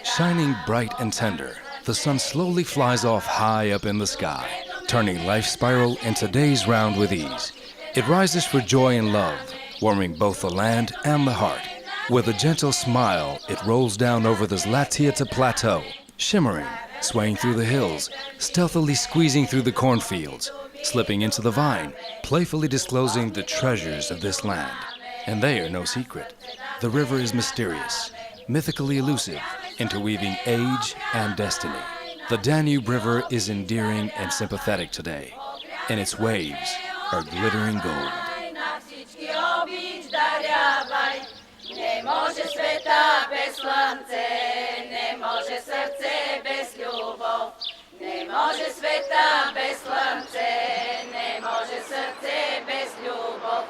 Shining bright and tender, the sun slowly flies off high up in the sky, turning life's spiral into days round with ease. It rises for joy and love, warming both the land and the heart. With a gentle smile, it rolls down over the Zlatieta plateau, shimmering, swaying through the hills, stealthily squeezing through the cornfields, slipping into the vine, playfully disclosing the treasures of this land. And they are no secret. The river is mysterious, mythically elusive, interweaving age and destiny. The Danube River is endearing and sympathetic today, and its waves are glittering gold. Не може света без слънце, не може сърце без любов. Не може света без слънце, не може сърце без любов.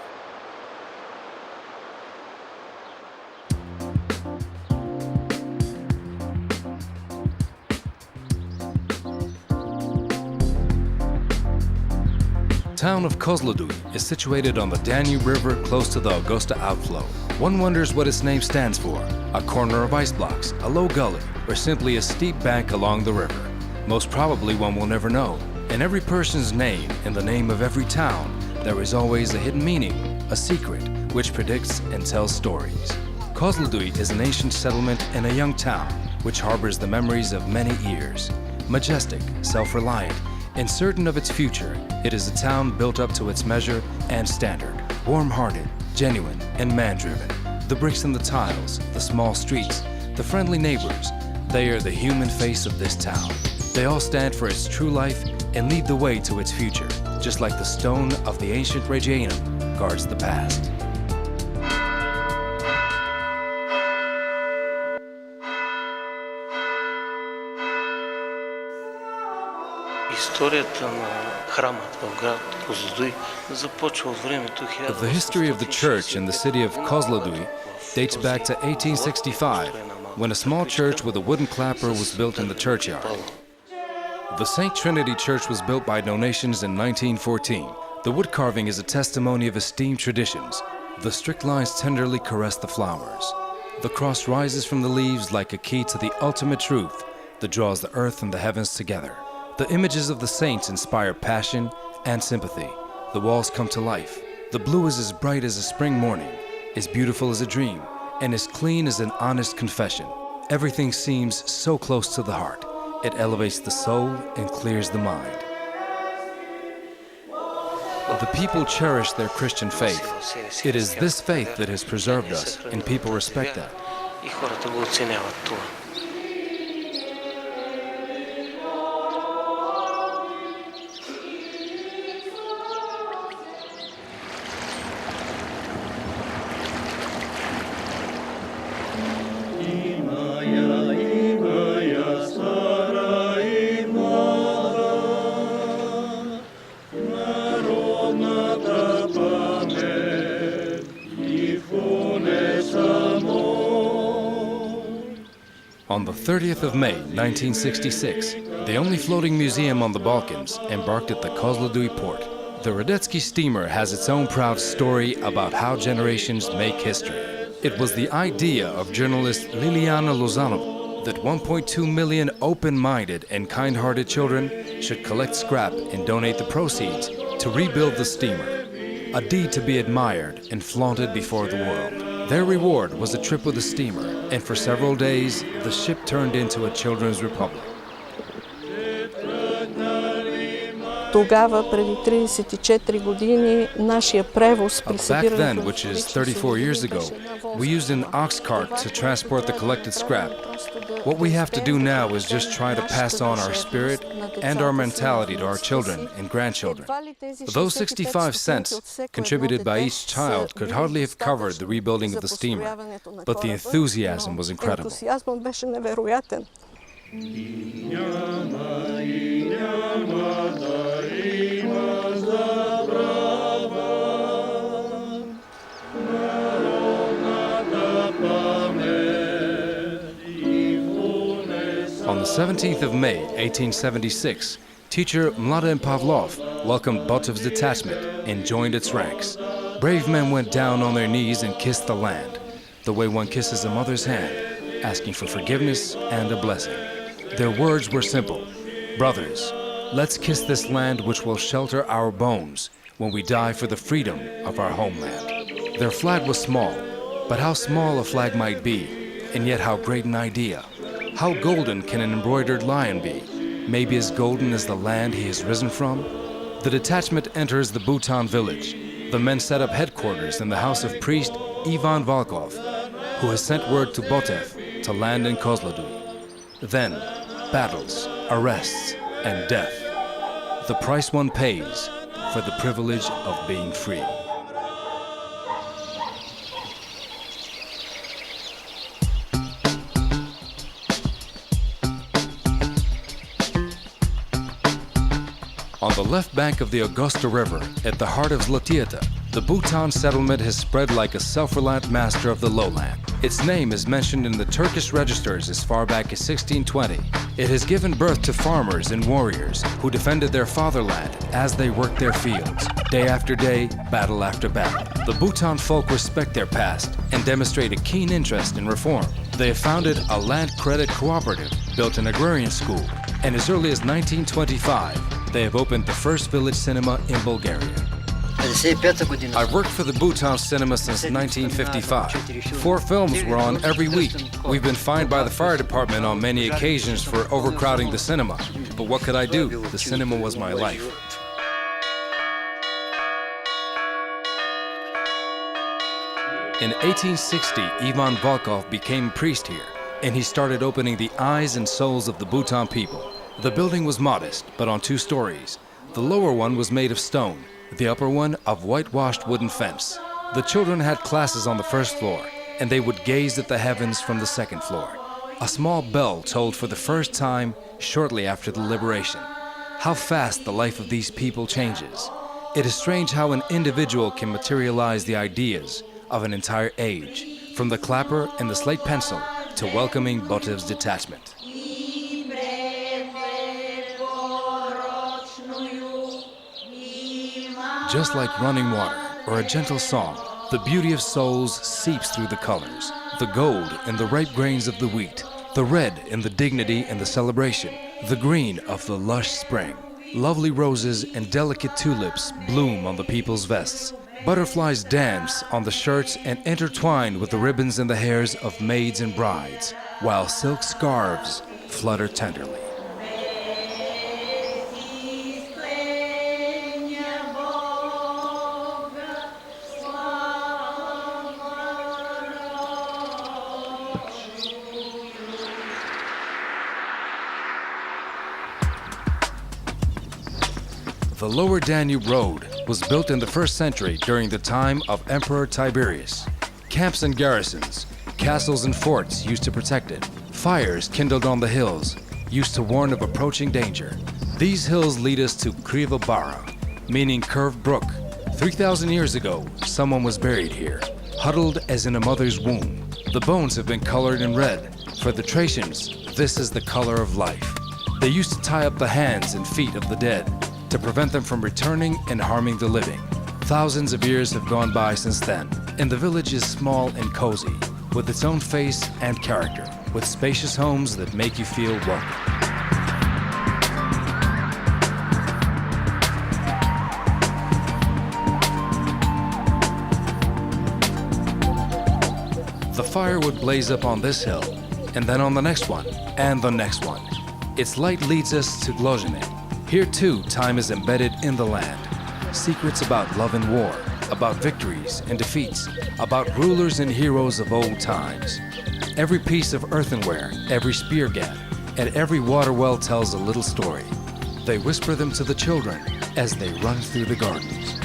The town of Kozloduy is situated on the Danube River close to the Ogosta outflow. One wonders what its name stands for: a corner of ice blocks, a low gully, or simply a steep bank along the river. Most probably one will never know. In every person's name, in the name of every town, there is always a hidden meaning, a secret, which predicts and tells stories. Kozloduy is an ancient settlement in a young town, which harbors the memories of many years. Majestic, self-reliant, and certain of its future, it is a town built up to its measure and standard, warm-hearted, genuine, and man-driven. The bricks and the tiles, the small streets, the friendly neighbors, they are the human face of this town. They all stand for its true life and lead the way to its future, just like the stone of the ancient Regianum guards the past. The history of the church in the city of Kozloduy dates back to 1865, when a small church with a wooden clapper was built in the churchyard. The St. Trinity Church was built by donations in 1914. The wood carving is a testimony of esteemed traditions. The strict lines tenderly caress the flowers. The cross rises from the leaves like a key to the ultimate truth that draws the earth and the heavens together. The images of the saints inspire passion and sympathy. The walls come to life. The blue is as bright as a spring morning, as beautiful as a dream, and as clean as an honest confession. Everything seems so close to the heart. It elevates the soul and clears the mind. The people cherish their Christian faith. It is this faith that has preserved us, and people respect that. On the 30th of May, 1966, the only floating museum on the Balkans embarked at the Kozloduy port. The Radetzky steamer has its own proud story about how generations make history. It was the idea of journalist Liliana Lozanova that 1.2 million open-minded and kind-hearted children should collect scrap and donate the proceeds to rebuild the steamer, a deed to be admired and flaunted before the world. Their reward was a trip with the steamer, and for several days, the ship turned into a children's republic. Тогава, преди 34 години, нашия превоз при Back then, which is 34 years ago, we used an ox cart to transport the collected scrap. What we have to do now is just try to pass on our spirit and our mentality to our children and grandchildren. Those 65 cents contributed by each child could hardly have covered the rebuilding of the steamer, but the enthusiasm was incredible. On the 17th of May, 1876, Teacher Mladen Pavlov welcomed Botov's detachment and joined its ranks. Brave men went down on their knees and kissed the land, the way one kisses a mother's hand, asking for forgiveness and a blessing. Their words were simple. Brothers, let's kiss this land which will shelter our bones when we die for the freedom of our homeland. Their flag was small, but how small a flag might be, and yet how great an idea. How golden can an embroidered lion be? Maybe as golden as the land he has risen from? The detachment enters the Bhutan village. The men set up headquarters in the house of priest Ivan Volkov, who has sent word to Botov to land in Kozloduy. Then, battles, arrests, and death. The price one pays for the privilege of being free. On the left bank of the Ogosta River, at the heart of Zlatieta, the Bhutan settlement has spread like a self-reliant master of the lowland. Its name is mentioned in the Turkish registers as far back as 1620. It has given birth to farmers and warriors who defended their fatherland as they worked their fields, day after day, battle after battle. The Bhutan folk respect their past and demonstrate a keen interest in reform. They have founded a land credit cooperative, built an agrarian school, and as early as 1925, they have opened the first village cinema in Bulgaria. I've worked for the Bhutan cinema since 1955. 4 films were on every week. We've been fined by the fire department on many occasions for overcrowding the cinema. But what could I do? The cinema was my life. In 1860, Ivan Volkov became priest here, and he started opening the eyes and souls of the Bhutan people. The building was modest, but on 2 stories. The lower one was made of stone, the upper one of whitewashed wooden fence. The children had classes on the first floor, and they would gaze at the heavens from the second floor. A small bell tolled for the first time shortly after the liberation. How fast the life of these people changes. It is strange how an individual can materialize the ideas of an entire age, from the clapper and the slate pencil to welcoming Botov's detachment. Just like running water or a gentle song, the beauty of souls seeps through the colors, the gold in the ripe grains of the wheat, the red in the dignity and the celebration, the green of the lush spring. Lovely roses and delicate tulips bloom on the people's vests. Butterflies dance on the shirts and intertwine with the ribbons and the hairs of maids and brides, while silk scarves flutter tenderly. The lower Danube Road was built in the 1st century during the time of Emperor Tiberius. Camps and garrisons, castles and forts used to protect it. Fires kindled on the hills used to warn of approaching danger. These hills lead us to Kriva Bara, meaning curved brook. 3,000 years ago, someone was buried here, huddled as in a mother's womb. The bones have been colored in red. For the Thracians, this is the color of life. They used to tie up the hands and feet of the dead to prevent them from returning and harming the living. Thousands of years have gone by since then, and the village is small and cozy, with its own face and character, with spacious homes that make you feel welcome. The fire would blaze up on this hill, and then on the next one, and the next one. Its light leads us to Glozhine. Here too, time is embedded in the land. Secrets about love and war, about victories and defeats, about rulers and heroes of old times. Every piece of earthenware, every spear gap, and every water well tells a little story. They whisper them to the children as they run through the gardens.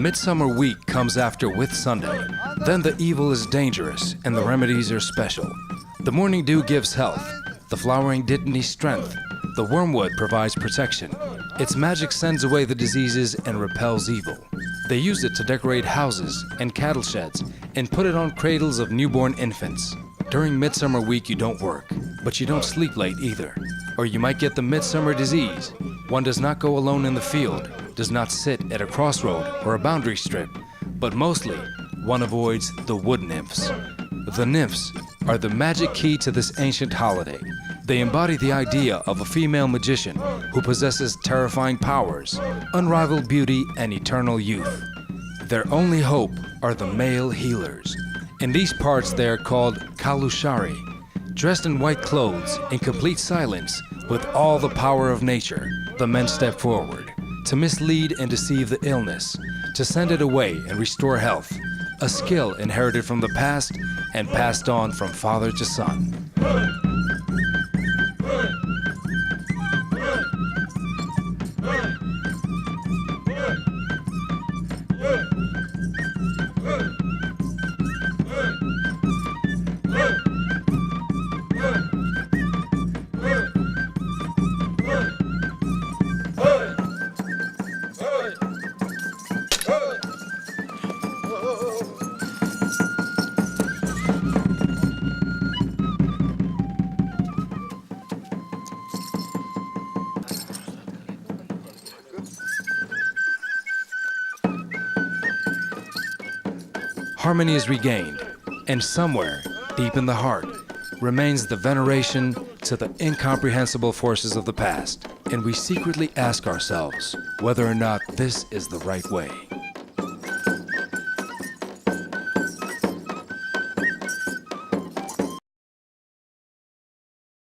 midsummer week comes after Whitsunday. Then the evil is dangerous and the remedies are special. The morning dew gives health, the flowering dittany strength, the wormwood provides protection. Its magic sends away the diseases and repels evil. They use it to decorate houses and cattle sheds and put it on cradles of newborn infants. During midsummer week you don't work, but you don't sleep late either, or you might get the midsummer disease. One does not go alone in the field, does not sit at a crossroad or a boundary strip, but mostly one avoids the wood nymphs. The nymphs are the magic key to this ancient holiday. They embody the idea of a female magician who possesses terrifying powers, unrivaled beauty, and eternal youth. Their only hope are the male healers. In these parts they are called kalushari. Dressed in white clothes, in complete silence, with all the power of nature, the men step forward to mislead and deceive the illness, to send it away and restore health, a skill inherited from the past and passed on from father to son. Harmony is regained, and somewhere, deep in the heart, remains the veneration to the incomprehensible forces of the past, and we secretly ask ourselves whether or not this is the right way.